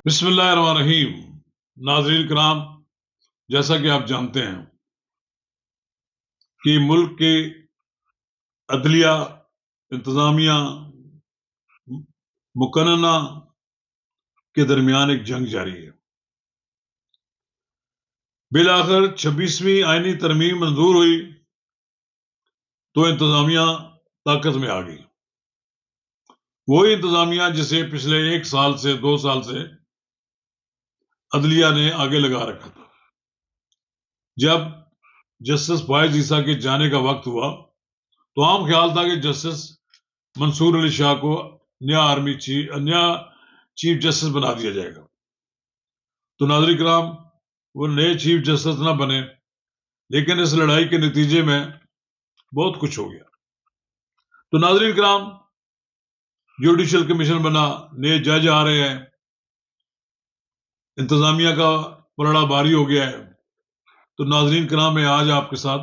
بسم اللہ الرحمن الرحیم۔ ناظرین کرام، جیسا کہ آپ جانتے ہیں کہ ملک کے عدلیہ، انتظامیہ، مقننہ کے درمیان ایک جنگ جاری ہے۔ بالآخر 26ویں آئینی ترمیم منظور ہوئی تو انتظامیہ طاقت میں آ گئی۔ وہی انتظامیہ جسے پچھلے 1 سال سے 2 سال سے عدلیہ نے آگے لگا رکھا تھا۔ جب جسٹس فائز عیسیٰ کے جانے کا وقت ہوا تو عام خیال تھا کہ جسٹس منصور علی شاہ کو نیا چیف جسٹس بنا دیا جائے گا۔ تو ناظرین کرام، وہ نئے چیف جسٹس نہ بنے، لیکن اس لڑائی کے نتیجے میں بہت کچھ ہو گیا۔ تو ناظرین کرام، جوڈیشل کمیشن بنا، نئے جج آ رہے ہیں، انتظامیہ کا پلڑا باری ہو گیا ہے۔ تو ناظرین کرام، میں آج آپ کے ساتھ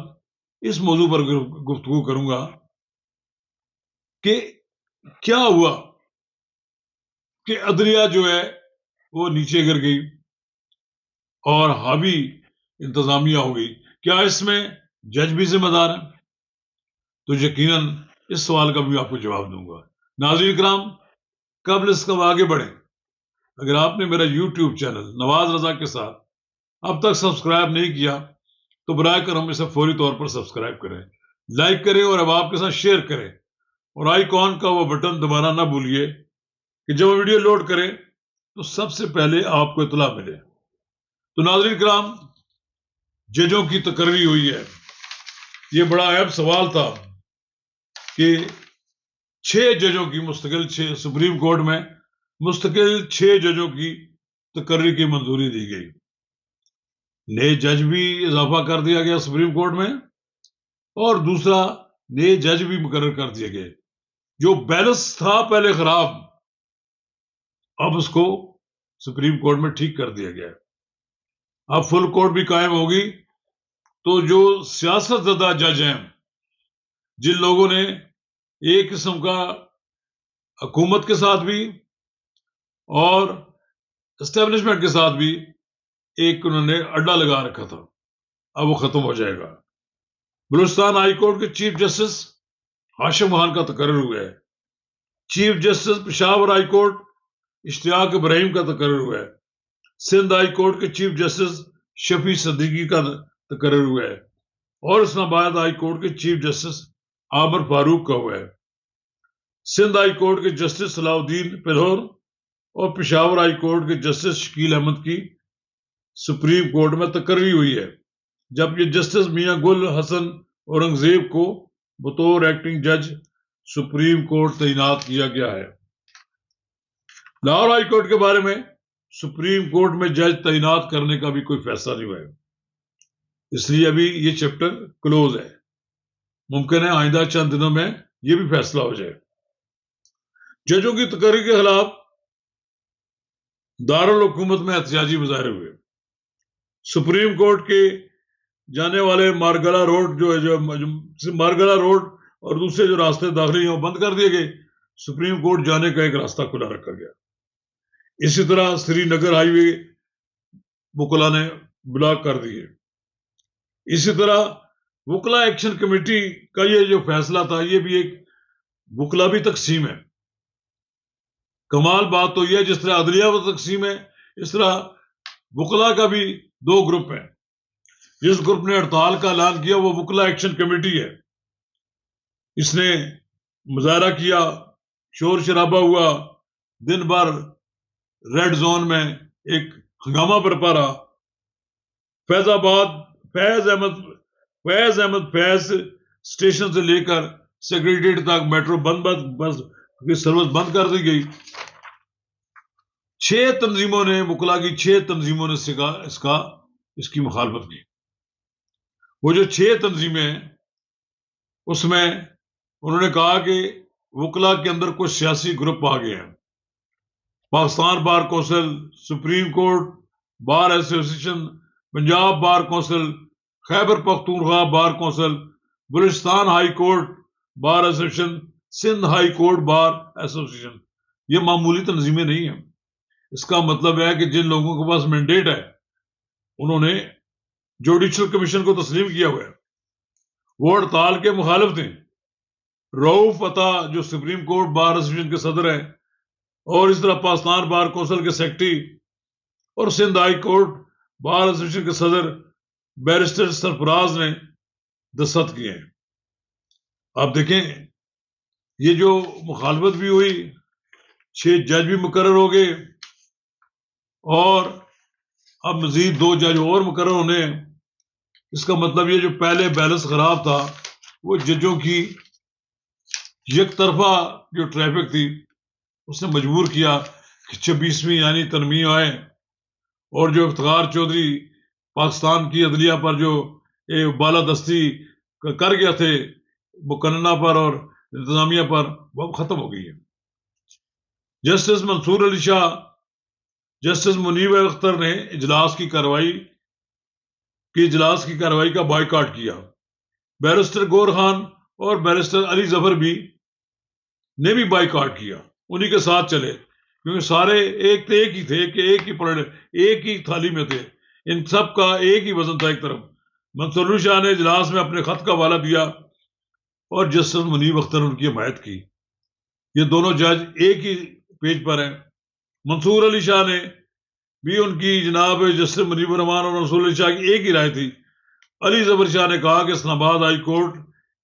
اس موضوع پر گفتگو کروں گا کہ کیا ہوا کہ عدلیہ جو ہے وہ نیچے گر گئی اور حاوی انتظامیہ ہو گئی۔ کیا اس میں جج بھی ذمہ دار ہیں؟ تو یقیناً اس سوال کا بھی آپ کو جواب دوں گا۔ ناظرین کرام، قبل اس کا آگے بڑھیں، اگر آپ نے میرا یوٹیوب چینل نواز رضا کے ساتھ اب تک سبسکرائب نہیں کیا تو برائے کرم اسے فوری طور پر سبسکرائب کریں، لائک کریں اور اب آپ کے ساتھ شیئر کریں، اور آئیکن کا وہ بٹن دبانا نہ بھولیے کہ جب وہ ویڈیو لوڈ کرے تو سب سے پہلے آپ کو اطلاع ملے۔ تو ناظرین کرام، ججوں کی تقرری ہوئی ہے۔ یہ بڑا اہم سوال تھا کہ 6 ججوں کی مستقل سپریم کورٹ میں مستقل 6 ججوں کی تقرری کی منظوری دی گئی۔ نئے جج بھی اضافہ کر دیا گیا سپریم کورٹ میں، اور دوسرا نئے جج بھی مقرر کر دیے گئے۔ جو بیلنس تھا پہلے خراب، اب اس کو سپریم کورٹ میں ٹھیک کر دیا گیا۔ اب فل کورٹ بھی قائم ہوگی۔ تو جو سیاست زدہ جج ہیں، جن لوگوں نے ایک قسم کا حکومت کے ساتھ بھی اور اسٹیبلشمنٹ کے ساتھ بھی ایک انہوں نے اڈا لگا رکھا تھا، اب وہ ختم ہو جائے گا۔ بلوچستان ہائی کورٹ کے چیف جسٹس ہاشم خان کا تقرر ہوا ہے۔ Chief justice Peshawar high court Ishtiaq Ibrahim کا تقرر ہوا ہے۔ سندھ ہائی کورٹ کے چیف جسٹس شفیع صدیقی کا تقرر ہوا ہے، اور اسلام آباد ہائی کورٹ کے چیف جسٹس عامر فاروق کا ہوا ہے۔ سندھ ہائی کورٹ کے جسٹس صلاح الدین پلہور اور پشاور ہائی کورٹ کے جسٹس شکیل احمد کی سپریم کورٹ میں تقرری ہوئی ہے، جب یہ جسٹس میاں گل حسن اورنگزیب کو بطور ایکٹنگ جج سپریم کورٹ تعینات کیا گیا ہے۔ لاہور ہائی کورٹ کے بارے میں سپریم کورٹ میں جج تعینات کرنے کا بھی کوئی فیصلہ نہیں ہوا ہے، اس لیے ابھی یہ چیپٹر کلوز ہے۔ ممکن ہے آئندہ چند دنوں میں یہ بھی فیصلہ ہو جائے۔ ججوں کی تقرری کے خلاف دارالحکومت میں احتجاجی مظاہرے ہوئے۔ سپریم کورٹ کے جانے والے مارگلا روڈ مارگلا روڈ اور دوسرے جو راستے داخلی ہیں وہ بند کر دیے گئے۔ سپریم کورٹ جانے کا ایک راستہ کھلا رکھا گیا۔ اسی طرح سری نگر ہائی وے وکلا نے بلاک کر دیے۔ اسی طرح وکلا ایکشن کمیٹی کا یہ جو فیصلہ تھا، یہ بھی ایک وکلا بھی تقسیم ہے۔ کمال بات تو یہ، جس طرح عدلیہ و تقسیم ہے، اس طرح وکلا کا بھی 2 گروپ ہیں۔ جس گروپ نے ہڑتال کا اعلان کیا وہ وکلا ایکشن کمیٹی ہے۔ اس نے مظاہرہ کیا، شور شرابہ ہوا، دن بھر ریڈ زون میں ایک ہنگامہ برپا رہا۔ فیض آباد فیض احمد اسٹیشن سے لے کر سیکریٹریٹ تک میٹرو بس کی سروس بند کر دی گئی۔ 6 تنظیموں نے، وکلا کی 6 تنظیموں نے اس کی مخالفت کی۔ وہ جو 6 تنظیمیں ہیں، اس میں انہوں نے کہا کہ وکلا کے اندر کچھ سیاسی گروپ آ گئے ہیں۔ Pakistan bar council, supreme court bar association, Punjab bar council, Khyber Pakhtunkhwa bar council, Balochistan high court bar association, Sindh high court bar ایسوسی ایشن۔ یہ معمولی تنظیمیں نہیں ہیں۔ اس کا مطلب ہے کہ جن لوگوں کے پاس مینڈیٹ ہے انہوں نے جوڈیشل کمیشن کو تسلیم کیا ہوا ہے، وہ ہڑتال کے مخالف تھے۔ رؤف عطا جو سپریم کورٹ بار ایسوسیشن کے صدر ہیں، اور اس طرح پاکستان بار کونسل کے سیکرٹری اور Sindh high court bar association کے صدر بیرسٹر سرفراز نے دستخط کیے ہیں۔ آپ دیکھیں یہ جو مخالفت بھی ہوئی، 6 جج بھی مقرر ہو گئے، اور اب مزید 2 جج اور مقرر ہونے ہیں۔ اس کا مطلب یہ جو پہلے بیلنس خراب تھا وہ ججوں کی یک طرفہ جو ٹریفک تھی اس نے مجبور کیا کہ 26ویں یعنی ترمیم آئے، اور جو افتخار چودھری پاکستان کی عدلیہ پر جو بالادستی کر گیا تھے مقننہ پر اور انتظامیہ پر، وہ اب ختم ہو گئی ہے۔ جسٹس منصور علی شاہ، جسٹس منیب اختر نے اجلاس کی کارروائی کا بائیکاٹ کیا۔ بیرسٹر گور خان اور بیرسٹر علی ظفر نے بھی بائیکاٹ کیا، انہی کے ساتھ چلے، کیونکہ سارے ایک ہی تھے کہ ایک ہی تھالی میں تھے، ان سب کا ایک ہی وزن تھا۔ ایک طرف منصور علی شاہ نے اجلاس میں اپنے خط کا حوالہ دیا اور جسٹس منیب اختر نے ان کی حمایت کی۔ یہ دونوں جج ایک ہی پیج پر ہیں۔ منصور علی شاہ نے بھی ان کی جناب جسٹس منیب الرحمان اور منصور علی شاہ کی ایک ہی رائے تھی۔ علی ظفر شاہ نے کہا کہ اسلام آباد ہائی کورٹ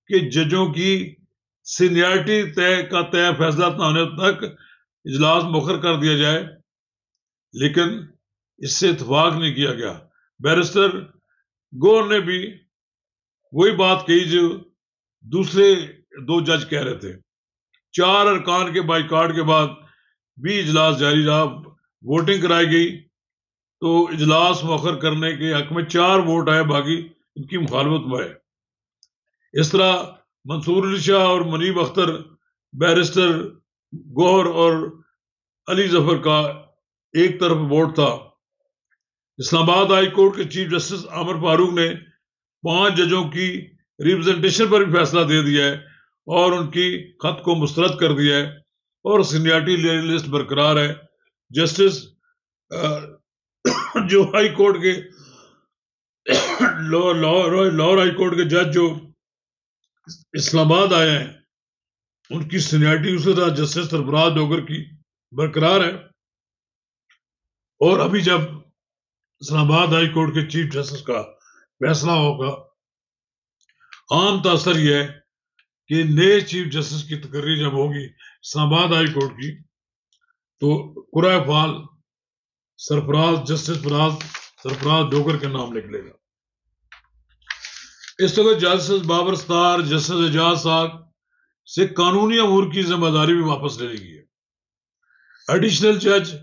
کے ججوں کی سینیارٹی طے فیصلہ نہ ہونے تک اجلاس مؤخر کر دیا جائے، لیکن اس سے اتفاق نہیں کیا گیا۔ بیرسٹر گور نے بھی وہی بات کہی جو دوسرے 2 جج کہہ رہے تھے۔ 4 ارکان کے بائیکاٹ کے بعد بھی اجلاس جاری رہا، ووٹنگ کرائی گئی تو اجلاس مؤخر کرنے کے حق میں 4 ووٹ آئے، باقی ان کی مخالفت میں آئے۔ اس طرح منصور علی شاہ اور منیب اختر، بیرسٹر گور اور علی ظفر کا ایک طرف ووٹ تھا۔ اسلام آباد ہائی کورٹ کے چیف جسٹس عامر فاروق نے 5 ججوں کی ریپرزنٹیشن پر بھی فیصلہ دے دیا ہے اور ان کی خط کو مسترد کر دیا ہے، اور سینیارٹی لسٹ برقرار ہے۔ جسٹس جو ہائی کورٹ کے لاہور ہائی کورٹ کے جج جو اسلام آباد آئے ہیں ان کی سینیارٹی اسی طرح جسٹس سرفراز ڈوگر کی برقرار ہے۔ اور ابھی جب اسلام آباد ہائی کورٹ کے چیف جسٹس کا فیصلہ ہوگا، عام تاثر یہ ہے کہ نئے چیف جسٹس کی تقرری جب ہوگی اسلام آباد ہائی کورٹ کی، تو قرائے فعال جسٹس سرفراز ڈوگر کے نام نکلے گا۔ اس وقت جسٹس بابر ستار، جسٹس اعجاز صاحب سے قانونی امور کی ذمہ داری بھی واپس لے لی گئی ہے۔ ایڈیشنل جج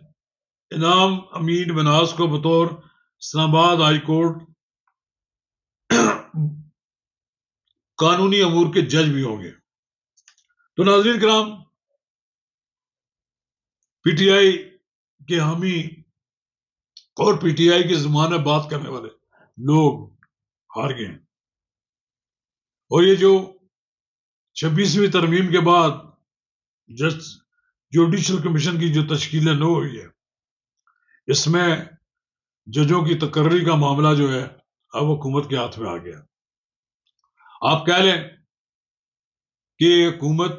انعام امین مناس کو بطور اسلام آباد ہائی کورٹ قانونی امور کے جج بھی ہوں گے۔ تو ناظرین کرام، پی ٹی آئی کے حامی اور پی ٹی آئی کے زمانے بات کرنے والے لوگ ہار گئے ہیں، اور یہ جو 26ویں ترمیم کے بعد جوڈیشل کمیشن کی جو تشکیل نو ہوئی ہے، اس میں ججوں کی تقرری کا معاملہ جو ہے اب حکومت کے ہاتھ میں آ گیا۔ آپ کہہ لیں کہ حکومت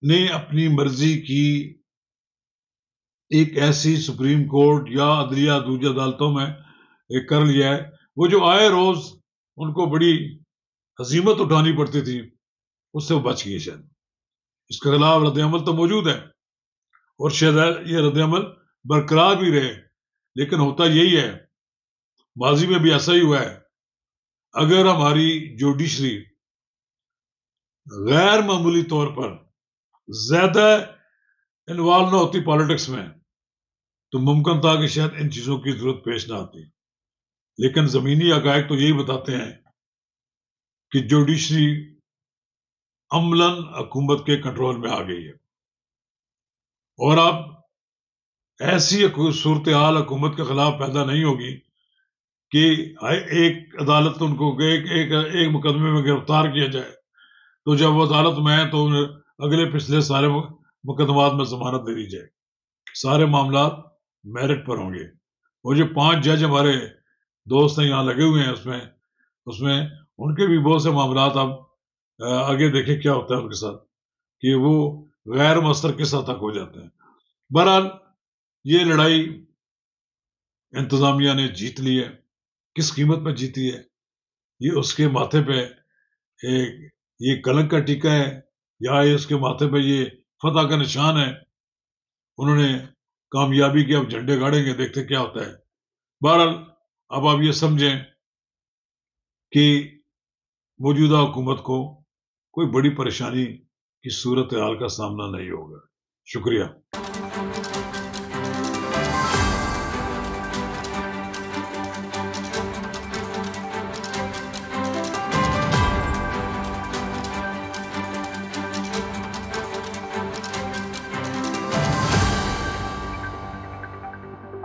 نے اپنی مرضی کی ایک ایسی سپریم کورٹ یا عدلیہ دوسری عدالتوں میں کر لیا ہے، وہ جو آئے روز ان کو بڑی ہزیمت اٹھانی پڑتی تھی، اس سے وہ بچ گئی۔ شاید اس کے خلاف رد عمل تو موجود ہے، اور شاید یہ رد عمل برقرار بھی رہے، لیکن ہوتا یہی ہے، ماضی میں بھی ایسا ہی ہوا ہے، اگر ہماری جوڈیشری غیر معمولی طور پر زیادہ انوالو نہ ہوتی پالیٹکس میں، تو ممکن تھا کہ شاید ان چیزوں کی ضرورت پیش نہ آتی۔ لیکن زمینی حقائق تو یہی بتاتے ہیں کہ جوڈیشری عملاً حکومت کے کنٹرول میں آ گئی ہے، اور اب ایسی صورتحال حکومت کے خلاف پیدا نہیں ہوگی کہ ایک عدالت ان کو ایک مقدمے میں گرفتار کیا جائے، تو جب وہ عدالت میں ہے تو اگلے پچھلے سارے مقدمات میں ضمانت دے دی جائے۔ سارے معاملات میرٹ پر ہوں گے. وہ جو 5 جج ہمارے دوست ہیں یہاں لگے ہوئے ہیں اس میں ان کے بھی بہت سے معاملات اب آگے دیکھیں کیا ہوتا ہے ان کے ساتھ کہ وہ غیر مؤثر کس حد تک ہو جاتے ہیں. بہرحال یہ لڑائی انتظامیہ نے جیت لی ہے. کس قیمت میں جیتی ہے؟ یہ اس کے ماتھے پہ یہ کلنک کا ٹیکہ ہے یا اس کے ماتھے پہ یہ فتح کا نشان ہے. انہوں نے کامیابی کے اب جھنڈے گاڑیں گے، دیکھتے کیا ہوتا ہے. بہرحال اب آپ یہ سمجھیں کہ موجودہ حکومت کو کوئی بڑی پریشانی کی صورتحال کا سامنا نہیں ہوگا. شکریہ.